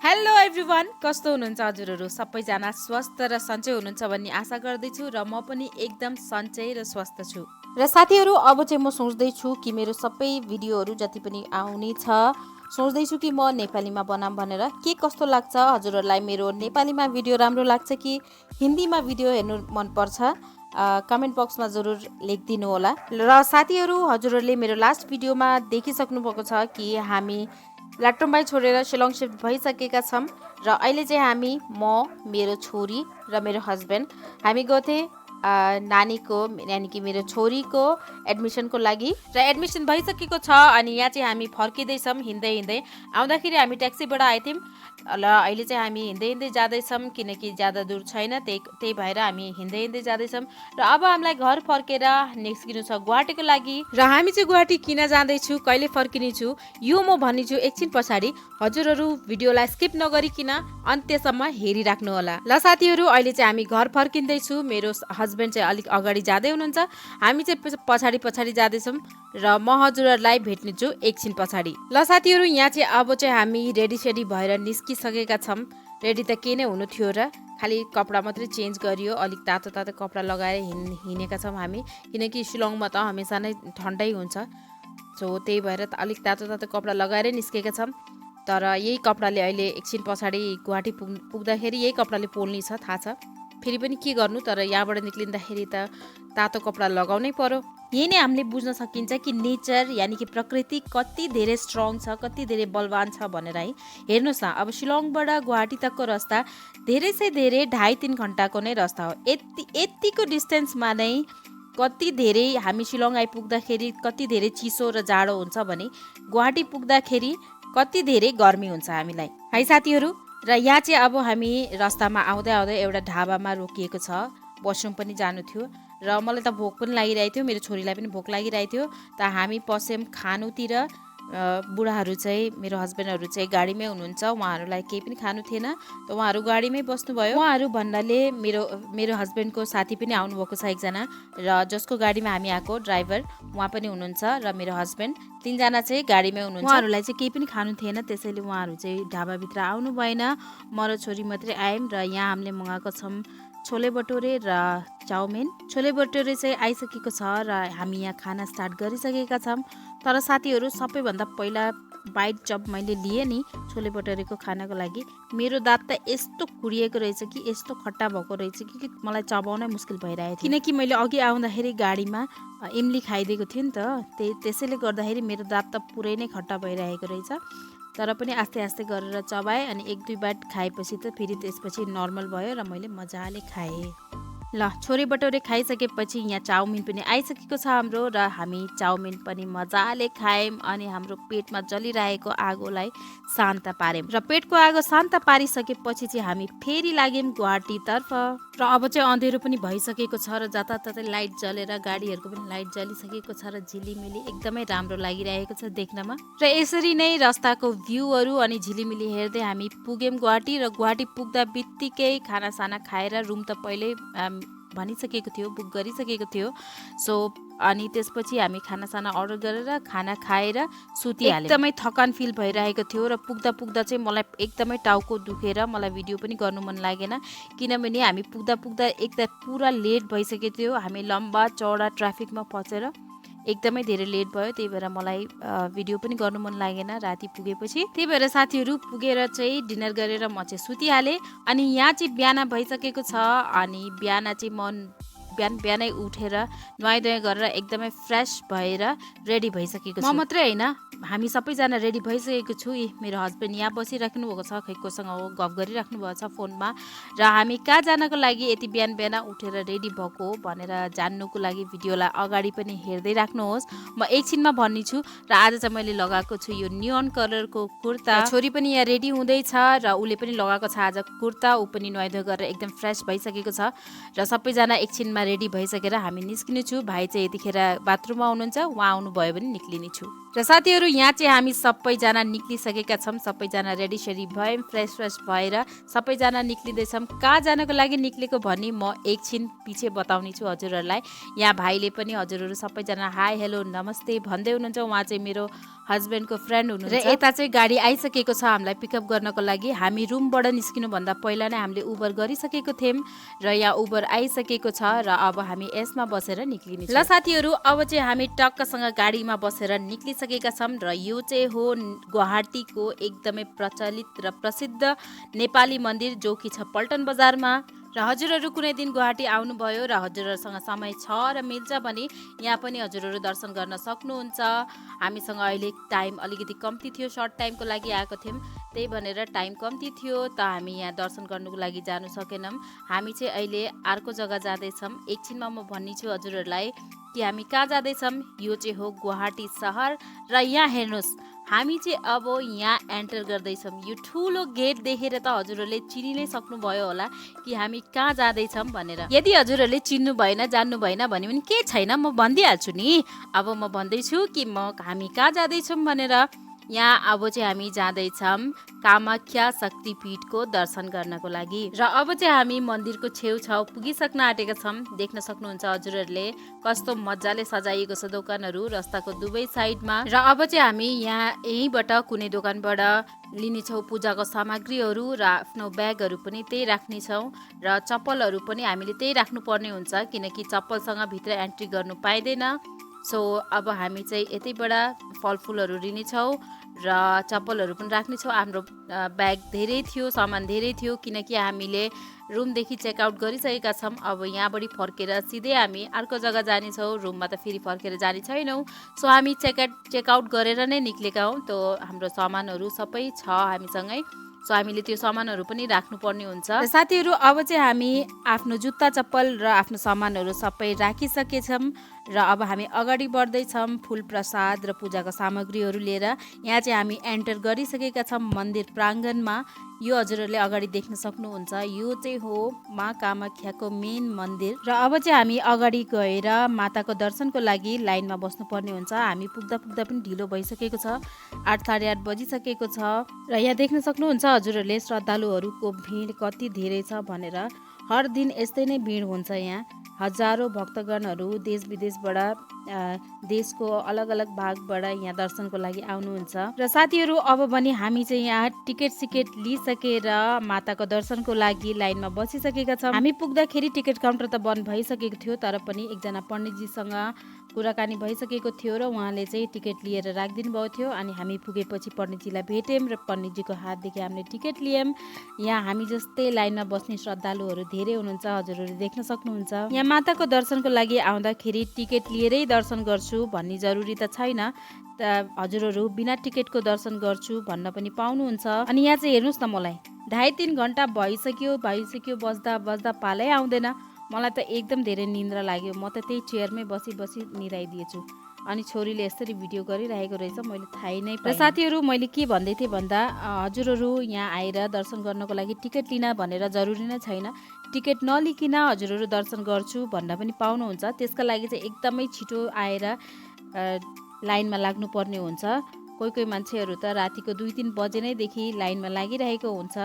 Hello everyone, कस्तो हुनुहुन्छ हजुरहरू? सबैजना स्वस्थ र सन्चै हुनुहुन्छ भन्ने आशा गर्दैछु र म पनि एकदम सन्चै र स्वस्थ छु। र साथीहरू, अब चाहिँ म सोच्दैछु कि मेरो सबै भिडियोहरू जति पनि आउने छ सोच्दैछु कि म नेपालीमा बनाम भनेर। के कस्तो लाग्छ हजुरहरूलाई? मेरो नेपालीमा भिडियो राम्रो लाग्छ कि हिन्दीमा भिडियो हेर्नु मनपर्छ? कमेन्ट बक्समा जरुर लेखिदिनु होला। र साथीहरू, हजुरहरूले मेरो लास्ट भिडियोमा देखिसक्नु भएको छ कि हामी लाटोमबाई छोडेर शिलङ सिफ्ट भइसकेका छौँ र अहिले चाहिँ हामी मेरो छोरी र मेरो हस्बेन्ड हामी गएको नानीको यानि कि मेरो छोरीको एडमिसनको लागि र एडमिसन भइसकेको छ। अनि यहाँ चाहिँ हामी फर्किँदैछौँ हिँड्दै हिँड्दै। आउँदाखेरि हामी ट्याक्सीबाट आएथ्यौँ र अहिले चाहिँ हामी हिँड्दै हिँड्दै जाँदैछौँ किनकि ज्यादा दूर छैन, त्यही भएर हामी हिँड्दै हिँड्दै जाँदैछौँ। र अब हामीलाई घर फर्केर निस्किनु छ गुवाहाटीको लागि। र हामी चाहिँ गुवाहाटी किन जाँदैछु, कहिले फर्किनेछु, यो म भनिन्छु एकछिन पछाडि। हजुरहरू भिडियोलाई स्किप नगरिकन अन्त्यसम्म हेरिराख्नु होला। ल साथीहरू, अहिले चाहिँ हामी घर फर्किँदैछु। मेरो हस्बेन्ड चाहिँ अलिक अगाडि जाँदै हुनुहुन्छ, हामी चाहिँ पछाडि पछाडि जाँदैछौँ र म हजुरहरूलाई भेट्नेछु एकछिन पछाडि। ल साथीहरू, यहाँ चाहिँ अब चाहिँ हामी रेडी सेडी भएर निस्किसकेका छौँ। रेडी त के नै हुनु थियो र, खालि कपडा मात्रै चेन्ज गरियो। अलिक तातो तातो कपडा लगाएर हिँडेका छौँ हामी, किनकि शिलङमा त हमेसा नै ठन्डै हुन्छ। सो त्यही भएर अलिक तातो तातो कपडा लगाएरै निस्केका छौँ। तर यही कपडाले अहिले एकछिन पछाडि गुवाहाटी पुग्दाखेरि यही कपडाले पोल्ने छ, थाहा छ। फेरि पनि के गर्नु, तर यहाँबाट निक्लिँदाखेरि त तातो कपडा लगाउनै पर्यो। यही नै हामीले बुझ्न सकिन्छ कि नेचर यानि कि प्रकृति कति धेरै स्ट्रङ छ, कति धेरै बलवान छ भनेर है। हेर्नुहोस् न, अब शिलङबाट गुवाहाटी तकको रास्ता धेरै से धेरै 2.5-3 घन्टाको नै रास्ता हो। यतिको डिस्टेन्समा नै कति धेरै हामी शिलङ आइपुग्दाखेरि कति धेरै चिसो र जाडो हुन्छ भने गुवाहाटी पुग्दाखेरि कति धेरै गर्मी हुन्छ हामीलाई है साथीहरू। र यहाँ चाहिँ अब हामी रास्तामा आउँदै आउँदै एउटा ढाबामा रोकिएको छ, वासरुम पनि जानु थियो र मलाई त भोक पनि लागिरहेको थियो, मेरो छोरीलाई पनि भोक लागिरहेको थियो। त हामी पस्यौँ खानुतिर। बुढाहरू चाहिँ मेरो हस्बेन्डहरू चाहिँ गाडीमै हुनुहुन्छ, उहाँहरूलाई केही पनि खानु थिएन, त उहाँहरू गाडीमै बस्नुभयो। उहाँहरू भन्नाले मेरो हस्बेन्डको साथी पनि आउनुभएको छ एकजना, र जसको गाडीमा हामी आएको ड्राइभर उहाँ पनि हुनुहुन्छ र मेरो हस्बेन्ड, 3 जना चाहिँ गाडीमै हुनुहुन्छ। उहाँहरूलाई चाहिँ केही पनि खानु थिएन, त्यसैले उहाँहरू चाहिँ ढाबाभित्र आउनु भएन। म र छोरी मात्रै आयौँ र यहाँ हामीले मगाएको छौँ छोले भटोरे र चाउमिन। छोले भटोरे चाहिँ आइसकेको छ र हामी यहाँ खाना स्टार्ट गरिसकेका छौँ। तर साथीहरू, सबैभन्दा पहिला बाइट जब मैले लिएँ नि छोले भटोरेको खानाको लागि, मेरो दाँत त यस्तो कुरिएको रहेछ कि, यस्तो खट्टा भएको रहेछ कि मलाई चबाउनै मुस्किल भइरहेको थियो। किनकि मैले अघि आउँदाखेरि गाडीमा इमली खाइदिएको थिएँ नि त, त्यसैले गर्दाखेरि मेरो दाँत त पुरै नै खट्टा भइरहेको रहेछ। तर पनि आस्ते आस्ते गरेर चबाएँ अनि 1-2 बाइट खाएपछि त फेरि त्यसपछि नर्मल भयो र मैले मजाले खाएँ। ल, छोले भटोरे खाइसकेपछि यहाँ चाउमिन पनि आइसकेको छ हाम्रो, र हामी चाउमिन पनि मजाले खायौँ अनि हाम्रो पेटमा जलिरहेको आगोलाई शान्त पार्यौँ। र पेटको आगो शान्त पारिसकेपछि चाहिँ हामी फेरि लाग्यौँ गुवाहाटीतर्फ। र अब चाहिँ अँधेरो पनि भइसकेको छ र जताततै लाइट जलेर गाडीहरूको पनि लाइट जलिसकेको छ र झिलिमिली एकदमै राम्रो लागिरहेको छ देख्नमा। र यसरी नै रास्ताको भ्यूहरू अनि झिलिमिली हेर्दै हामी पुग्यौँ गुवाहाटी। र गुवाहाटी पुग्दा बित्तिकै खानासाना खाएर रुम त पहिल्यै भनिसकेको थियो, बुक गरिसकेको थियो। सो अनि त्यसपछि हामी खानासाना अर्डर गरेर खाना खाएर सुतिहाल्यौँ। एकदमै थकान फिल भइरहेको थियो र पुग्दा चाहिँ मलाई एकदमै टाउको दुखेर मलाई भिडियो पनि गर्नु मन लागेन, किनभने हामी पुग्दा एकदम पुरा लेट भइसकेको थियो। हामी लम्बा चौडा ट्राफिकमा फसेर एकदमै धेरै लेट भयो, त्यही भएर मलाई भिडियो पनि गर्नु मन लागेन राति पुगेपछि। त्यही भएर साथीहरू पुगेर चाहिँ डिनर गरेर म चाहिँ सुतिहालेँ। अनि यहाँ चाहिँ बिहान भइसकेको छ अनि बिहान चाहिँ म बिहानै उठेर नुहाइधुवाइ गरेर एकदमै फ्रेस भएर रेडी भइसकेको छु। म मात्रै होइन, हामी सबैजना रेडी भइसकेको छु। मेरो हस्बेन्ड यहाँ बसिराख्नु भएको छ, खै कोसँग हो गफ गरिराख्नु भएको छ फोनमा। र हामी कहाँ जानको लागि यति बिहान उठेर रेडी भएको हो भनेर जान्नुको लागि भिडियोलाई अगाडि पनि हेर्दै राख्नुहोस्। म एकछिनमा भन्नेछु। र आज चाहिँ मैले लगाएको छु यो नियोन कलरको कुर्ता। छोरी पनि यहाँ रेडी हुँदैछ र उसले पनि लगाएको छ आज कुर्ता। ऊ पनि नुहाइधुवाइ गरेर एकदम फ्रेस भइसकेको छ र सबैजना एकछिनमा रेडी भइसकेर हामी निस्किनेछु। भाइ चाहिँ यतिखेर बाथरुममा हुनुहुन्छ, उहाँ आउनुभयो भने निक्लिनेछु। र साथीहरू, साथीहरू यहाँ चाहिँ हामी सबैजना निक्लिसकेका छौँ, सबैजना रेडी सेडी भयौँ, फ्रेस भएर सबैजना निक्लिँदैछौँ। कहाँ जानको लागि निक्लेको भनी म एकछिन पछि बताउने छु हजुरहरूलाई। यहाँ भाइले पनि हजुरहरू सबैजना हाई हेलो नमस्ते भन्दै हुनुहुन्छ। उहाँ चाहिँ मेरो हस्बेन्डको फ्रेन्ड हुनुहुन्छ र यता चाहिँ गाडी आइसकेको छ हामीलाई पिकअप गर्नको लागि। हामी रुमबाट निस्किनुभन्दा पहिला नै हामीले उबर गरिसकेको थियौँ र यहाँ उबर आइसकेको छ र अब हामी यसमा बसेर निक्लिने छौँ। ल साथीहरू अब चाहिँ हामी टक्कसँग गाडीमा बसेर निक्लिसकेका छौँ र यो चाहिँ हो गुवाहाटीको एकदमै प्रचलित र प्रसिद्ध नेपाली मन्दिर जो कि छ पल्टन बजारमा। र हजुरहरू कुनै दिन गुवाहाटी आउनुभयो र हजुरहरूसँग समय छ र मिल्छ भने यहाँ पनि हजुरहरू दर्शन गर्न सक्नुहुन्छ। हामीसँग अहिले टाइम अलिकति कम्ती थियो, सर्ट टाइमको लागि आएको थियौँ, त्यही भनेर टाइम कम्ती थियो त हामी यहाँ दर्शन गर्नुको लागि जानु सकेनौँ। हामी चाहिँ अहिले अर्को जग्गा जाँदैछौँ। एकछिनमा म भन्नेछु हजुरहरूलाई कि हामी कहाँ जाँदैछौँ। यो चाहिँ हो गुवाहाटी सहर र यहाँ हेर्नुहोस् हामी चाहिँ अब यहाँ एन्टर गर्दैछौँ। यो ठुलो गेट देखेर त हजुरहरूले चिनि नै सक्नुभयो होला कि हामी कहाँ जाँदैछौँ भनेर। यदि हजुरहरूले चिन्नु भएन जान्नु भएन भने पनि केही छैन, म भनिदिइहाल्छु नि। अब म भन्दैछु कि हामी कहाँ जाँदैछौँ भनेर। यहाँ अब चाहिँ हामी जाँदैछौँ कामाख्या शक्तिपीठको दर्शन गर्नको लागि र अब चाहिँ हामी मन्दिरको छेउछाउ पुगिसक्न आँटेका छौँ। देख्न सक्नुहुन्छ हजुरहरूले कस्तो मजाले सजाइएको छ दोकानहरू रस्ताको दुवै साइडमा। र अब चाहिँ हामी यहाँ यहीँबाट कुनै दोकानबाट लिनेछौँ पूजाको सामग्रीहरू र आफ्नो ब्यागहरू पनि त्यही राख्नेछौँ र चप्पलहरू पनि हामीले त्यही राख्नुपर्ने हुन्छ किनकि चप्पलसँग भित्र एन्ट्री गर्नु पाइँदैन। सो अब हामी चाहिँ यतैबाट फलफुलहरू लिनेछौँ र चप्पलहरू पनि राख्नेछौँ। हाम्रो ब्याग धेरै थियो, सामान धेरै थियो किनकि हामीले रुमदेखि चेकआउट गरिसकेका छौँ। अब यहाँबाट फर्केर सिधै हामी अर्को जग्गा जानेछौँ, रुममा त फेरि फर्केर जाने छैनौँ। सो हामी चेकआउट गरेर नै निक्लेका हौँ। त हाम्रो सामानहरू सबै छ हामीसँगै। सो हामीले त्यो सामानहरू पनि राख्नुपर्ने हुन्छ। र साथीहरू अब चाहिँ हामी आफ्नो जुत्ता चप्पल र आफ्नो सामानहरू सबै राखिसकेछौँ र अब हामी अगाडि बढ्दैछौँ फुल प्रसाद र पूजाको सामग्रीहरू लिएर। यहाँ चाहिँ हामी एन्टर गरिसकेका छौँ मन्दिर प्राङ्गणमा। यो हजुरहरूले अगाडि देख्न सक्नुहुन्छ, यो चाहिँ हो माँ कामाख्याको मेन मन्दिर। र अब चाहिँ हामी अगाडि गएर माताको दर्शनको लागि लाइनमा बस्नुपर्ने हुन्छ। हामी पुग्दा पनि ढिलो भइसकेको छ, 8 साढे 8 बजिसकेको छ र यहाँ देख्न सक्नुहुन्छ हजुरहरूले श्रद्धालुहरूको भिड कति धेरै छ भनेर। हर दिन यस्तै नै भिड हुन्छ यहाँ। हजारौँ भक्तगणहरू देश विदेशबाट देशको अलग अलग भागबाट यहाँ दर्शनको लागि आउनुहुन्छ। र साथीहरू अब पनि हामी चाहिँ यहाँ टिकट लिइसकेर माताको दर्शनको लागि लाइनमा बसिसकेका छौँ। हामी पुग्दाखेरि टिकट काउन्टर त बन्द भइसकेको थियो, तर पनि एकजना पण्डितजीसँग कुराकानी भइसकेको थियो र उहाँले चाहिँ टिकट लिएर राखिदिनु भएको थियो। अनि हामी पुगेपछि पण्डितजीलाई भेट्यौँ र पण्डितजीको हातदेखि हामीले टिकट लियौँ। यहाँ हामी जस्तै लाइनमा बस्ने श्रद्धालुहरू धेरै हुनुहुन्छ, हजुरहरूले देख्न सक्नुहुन्छ। यहाँ माताको दर्शनको लागि आउँदाखेरि टिकट लिएरै दर्शन गर्छु भन्ने जरुरी त छैन, हजुरहरू बिना टिकटको दर्शन गर्छु भन्न पनि पाउनुहुन्छ। अनि यहाँ चाहिँ हेर्नुहोस् न, मलाई 2.5-3 घन्टा भइसक्यो बस्दा पालै आउँदैन। मलाई त एकदम धेरै निन्द्रा लाग्यो। म त त्यही चेयरमै बसी निदाइदिएछु। अनि छोरीले यसरी भिडियो गरिरहेको रहेछ, मैले थाहै नै पाइनँ। र साथीहरू मैले के भन्दै थिएँ भन्दा हजुरहरू यहाँ आएर दर्शन गर्नको लागि टिकट लिन भनेर जरुरी नै छैन। टिकट नलिकन हजुरहरू दर्शन गर्छु भन्न पनि पाउनुहुन्छ। त्यसका लागि चाहिँ एकदमै छिटो आएर लाइनमा लाग्नुपर्ने हुन्छ। कोही मान्छेहरू त रातिको 2-3 बजे नैदेखि लाइनमा लागिरहेको हुन्छ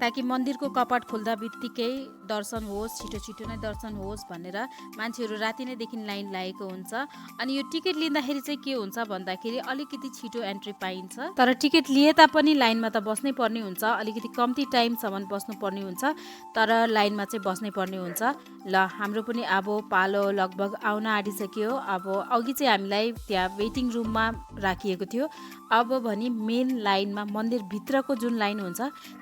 ताकि मन्दिरको कपाट खोल्दा बित्तिकै दर्शन होस्, छिटो नै दर्शन होस् भनेर मान्छेहरू राति नैदेखि लाइन लागेको हुन्छ। अनि यो टिकट लिँदाखेरि चाहिँ के हुन्छ भन्दाखेरि अलिकति छिटो एन्ट्री पाइन्छ, तर टिकट लिए तापनि लाइनमा त बस्नै पर्ने हुन्छ। अलिकति कम्ती टाइमसम्म बस्नुपर्ने हुन्छ, तर लाइनमा चाहिँ बस्नै पर्ने हुन्छ। ल हाम्रो पनि अब पालो लगभग आउन आँटिसक्यो। अब अघि चाहिँ हामीलाई त्यहाँ वेटिङ रुममा राखिएको थियो। अब भने मेन लाइनमा मन्दिरभित्रको जुन लाइन हुन्छ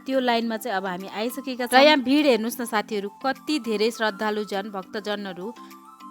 त्यो लाइनमा चाहिँ अब हामी आइसकेका छौँ। र यहाँ भिड हेर्नुहोस् न साथीहरू, कति धेरै श्रद्धालुजन भक्तजनहरू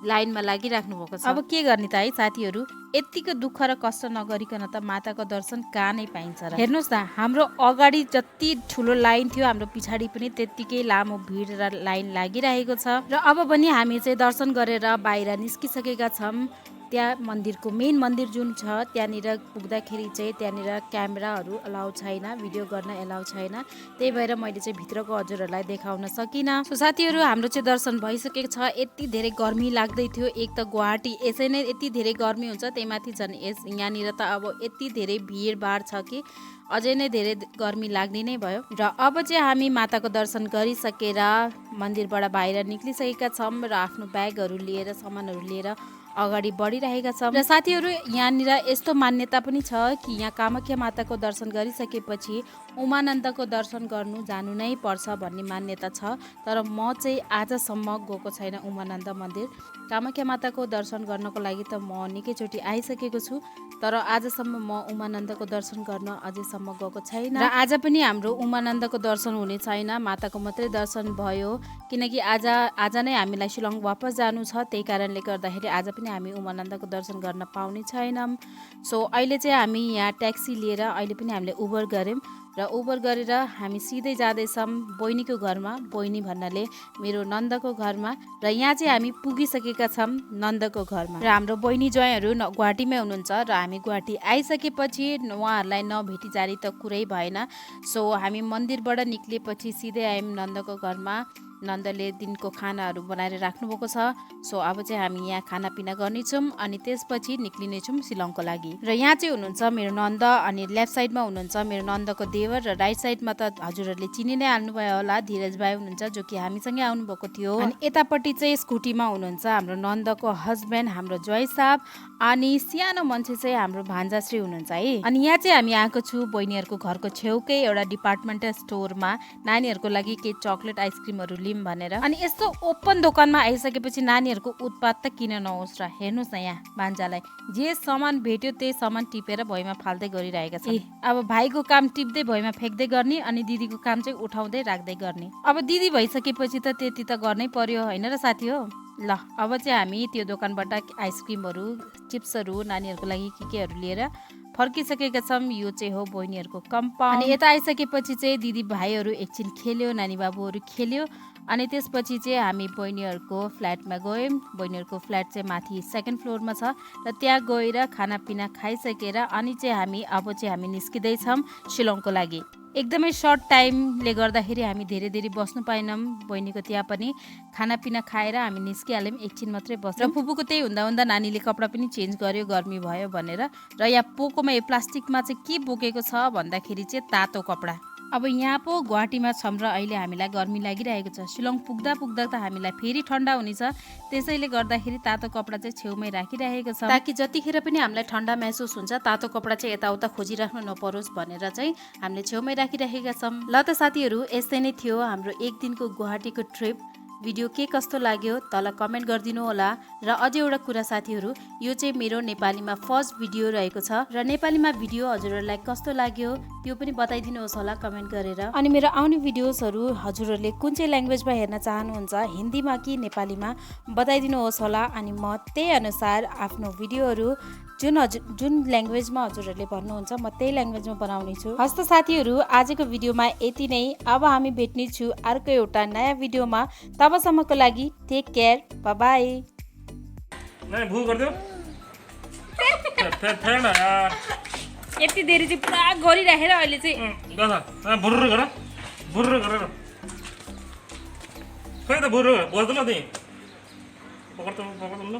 लाइनमा लागिराख्नु भएको छ। अब के गर्ने त है साथीहरू, यतिको दुःख र कष्ट नगरिकन त माताको दर्शन कहाँ नै पाइन्छ र। हेर्नुहोस् न, हाम्रो अगाडि जति ठुलो लाइन थियो हाम्रो पछाडि पनि त्यत्तिकै लामो भिड र लाइन लागिरहेको छ। र अब पनि हामी चाहिँ दर्शन गरेर बाहिर निस्किसकेका छौँ। त्यहाँ मन्दिरको मेन मन्दिर जुन छ त्यहाँनिर पुग्दाखेरि चाहिँ त्यहाँनिर क्यामेराहरू अलाउ छैन, भिडियो गर्न एलाउ छैन। त्यही भएर मैले चाहिँ भित्रको हजुरहरूलाई देखाउन सकिनँ। सो साथीहरू हाम्रो चाहिँ दर्शन भइसकेको छ। यति धेरै गर्मी लाग्दै थियो। एक त गुवाहाटी यसै नै यति धेरै गर्मी हुन्छ, त्यहीमाथि झन् यहाँनिर त अब यति धेरै भिडभाड छ कि अझै नै धेरै गर्मी लाग्ने नै भयो। र अब चाहिँ हामी माताको दर्शन गरिसकेर मन्दिरबाट बाहिर निक्लिसकेका छौँ र आफ्नो ब्यागहरू लिएर सामानहरू लिएर अगाडि बढिरहेका छौँ। र साथीहरू यहाँनिर यस्तो मान्यता पनि छ कि यहाँ कामाख्या माताको दर्शन गरिसकेपछि उमानन्दको दर्शन गर्नु जानु नै पर्छ भन्ने मान्यता छ। तर म चाहिँ आजसम्म गएको छैन उमानन्द मन्दिर। कामाख्या माताको दर्शन गर्नको लागि त म निकैचोटि आइसकेको छु, तर आजसम्म म उमानन्दको दर्शन गर्न अझैसम्म गएको छैन। र आज पनि हाम्रो उमानन्दको दर्शन हुने छैन, माताको मात्रै दर्शन भयो। किनकि आज नै हामीलाई शिलङ वापस जानु छ, त्यही कारणले गर्दाखेरि आज पनि हामी उमानन्दको दर्शन गर्न पाउने छैनौँ। सो अहिले चाहिँ हामी यहाँ ट्याक्सी लिएर अहिले पनि हामीले उबर गऱ्यौँ र उबर गरेर हामी सिधै जाँदैछौँ बहिनीको घरमा। बहिनी भन्नाले मेरो नन्दको घरमा। र यहाँ चाहिँ हामी पुगिसकेका छौँ नन्दको घरमा। र हाम्रो बहिनी ज्वाइँहरू गुवाहाटीमै हुनुहुन्छ र हामी गुवाहाटी आइसकेपछि उहाँहरूलाई नभेटिजारी त कुरै भएन। सो हामी मन्दिरबाट निक्लिएपछि सिधै आयौँ नन्दको घरमा। नन्दले दिनको खानाहरू बनाएर राख्नुभएको छ। सो अब चाहिँ हामी यहाँ खानापिना गर्नेछौँ अनि त्यसपछि निक्लिनेछौँ शिलङको लागि। र यहाँ चाहिँ हुनुहुन्छ मेरो नन्द अनि लेफ्ट साइडमा हुनुहुन्छ मेरो नन्दको देवर र राइट साइडमा त हजुरहरूले चिनि नै हाल्नुभयो होला धीरज भाइ हुनुहुन्छ जो कि हामीसँगै आउनुभएको थियो। अनि यतापट्टि चाहिँ स्कुटीमा हुनुहुन्छ हाम्रो नन्दको हस्बेन्ड हाम्रो ज्वाइँ साहब अनि सानो मान्छे चाहिँ हाम्रो भान्जाश्री हुनुहुन्छ है। अनि यहाँ चाहिँ हामी आएको छु बहिनीहरूको घरको छेउकै एउटा डिपार्टमेन्टल स्टोरमा नानीहरूको लागि केही चक्लेट आइसक्रिमहरू लिम भनेर। अनि यस्तो ओपन दोकानमा आइसकेपछि नानीहरूको उत्पात त किन नहोस् र। हेर्नुहोस् न यहाँ भान्जालाई जे सामान भेट्यो त्यही सामान टिपेर भुइँमा फाल्दै गरिरहेका छन्। अब भाइको काम टिप्दै भुइँमा फ्याँक्दै गर्ने अनि दिदीको काम चाहिँ उठाउँदै राख्दै गर्ने। अब दिदी भइसकेपछि त त्यति त गर्नै पर्यो होइन र साथी हो। ल अब चाहिँ हामी त्यो दोकानबाट आइसक्रिमहरू चिप्सहरू नानीहरूको लागि केहरू लिएर फर्किसकेका छौँ। यो चाहिँ हो बहिनीहरूको कम्पाउन्ड। अनि यता आइसकेपछि चाहिँ दिदी भाइहरू एकछिन खेल्यो, नानी बाबुहरू खेल्यो अनि त्यसपछि चाहिँ हामी बहिनीहरूको फ्ल्याटमा गयौँ। बहिनीहरूको फ्ल्याट चाहिँ माथि सेकेन्ड फ्लोरमा छ र त्यहाँ गएर खानापिना खाइसकेर अनि चाहिँ हामी निस्किँदैछौँ शिलङको लागि। एकदमै सर्ट टाइमले गर्दाखेरि हामी धेरै बस्नु पाएनौँ। बहिनीको त्यहाँ पनि खानापिना खाएर हामी निस्किहाल्यौँ, एकछिन मात्रै बस्छ। र फुपूको त्यही हुँदा नानीले कपडा पनि चेन्ज गर्यो गर्मी भयो भनेर। र यहाँ पोकोमा यो प्लास्टिकमा चाहिँ के बोकेको छ भन्दाखेरि चाहिँ तातो कपडा। अब यहाँ पो गुवाहाटीमा छौँ र अहिले हामीलाई गर्मी लागिरहेको छ। शिलङ पुग्दा त हामीलाई फेरि ठन्डा हुनेछ, त्यसैले गर्दाखेरि तातो कपडा चाहिँ छेउमै राखिरहेको छ ताकि जतिखेर पनि हामीलाई ठन्डा महसुस हुन्छ तातो कपडा चाहिँ यताउता खोजिराख्नु नपरोस् भनेर चाहिँ हामीले छेउमै राखिरहेका छौँ। ल त साथीहरू यस्तै नै थियो हाम्रो एक दिनको गुवाहाटीको ट्रिप। भिडियो के कस्तो लाग्यो तल कमेन्ट गरिदिनु होला। र अझै एउटा कुरा साथीहरू, यो चाहिँ मेरो नेपालीमा फर्स्ट भिडियो रहेको छ र नेपालीमा भिडियो हजुरहरूलाई कस्तो लाग्यो त्यो पनि बताइदिनुहोस् होला कमेन्ट गरेर। अनि मेरो आउने भिडियोजहरू हजुरहरूले कुन चाहिँ ल्याङ्ग्वेजमा हेर्न चाहनुहुन्छ, हिन्दीमा कि नेपालीमा बताइदिनुहोस् होला। अनि म त्यही अनुसार आफ्नो भिडियोहरू जुन ल्याङ्ग्वेजमा हजुरहरूले भन्नुहुन्छ म त्यही ल्याङ्ग्वेजमा बनाउने छु। हस्त साथीहरू आजको भिडियोमा यति नै। अब हामी भेट्ने छु अर्को एउटा नयाँ भिडियोमा। तबसम्मको लागि टेक केयर, बाइ बाइ। यति धेरै चाहिँ पुरा गरिराखेर अहिले चाहिँ पकड़ तुम लो।